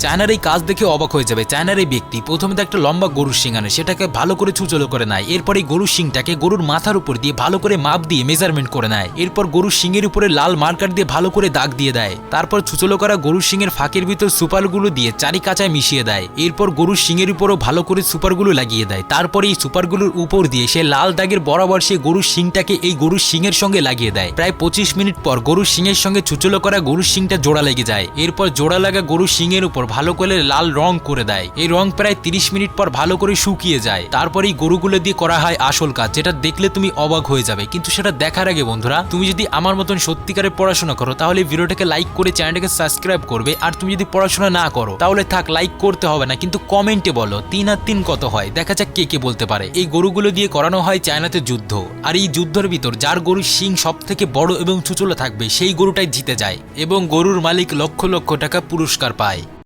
চায়নার এই কাজ দেখে অবাক হয়ে যাবে। চায়নার এই ব্যক্তি প্রথমে তো একটা লম্বা গরুর শিং আনে, সেটাকে ভালো করে ছুচলো করে নেয়। এরপর এই গরুর শিংটাকে গরুর মাথার উপর দিয়ে ভালো করে মাপ দিয়ে মেজারমেন্ট করে নেয়। এরপর গরুর শিংয়ের উপরে লাল মার্কার দিয়ে ভালো করে দাগ দিয়ে দেয়। তারপর ছুচলো করা গরুর শিংয়ের ফাঁকের ভিতর সুপারগুলো দিয়ে চারি কাঁচায় মিশিয়ে দেয়। এরপর গরুর শিংয়ের উপরও ভালো করে সুপারগুলো লাগিয়ে দেয়। তারপরে এই সুপারগুলোর উপর দিয়ে সে লাল দাগের বরাবর সে গরুর শিংটাকে এই গরুর শিংয়ের সঙ্গে লাগিয়ে দেয়। প্রায় 25 মিনিট পর গরুর শিংয়ের সঙ্গে ছুচলো করা গরুর শিংটা জোড়া লেগে যায়। এরপর জোড়া লাগা গরুর শিংয়ের উপর ভালো করে লাল রং করে দেয়। এই রং প্রায় 30 মিনিট পর ভালো করে শুকিয়ে যায়। তারপর এই গরুগুলো দিয়ে করা হয় আসল কাজ, যেটা দেখলে তুমি অবাক হয়ে যাবে। কিন্তু সেটা দেখার আগে বন্ধুরা, তুমি যদি আমার মতন সত্যিকারের পড়াশোনা করো তাহলে ভিডিওটাকে লাইক করে চ্যানেলটাকে সাবস্ক্রাইব করবে। আর তুমি যদি পড়াশোনা না করো তাহলে থাক, লাইক করতে হবে না, কিন্তু কমেন্টে বলো 3 আর 3 কত হয়, দেখা যাক কে কে বলতে পারে। এই গরুগুলো দিয়ে করানো হয় চায়নাতে যুদ্ধ। আর এই যুদ্ধের ভিতর যার গরুর শিং সব থেকে বড় এবং চুচলো থাকবে সেই গরুটাই জিতে যায় এবং গরুর মালিক লক্ষ লক্ষ টাকা পুরস্কার পায়।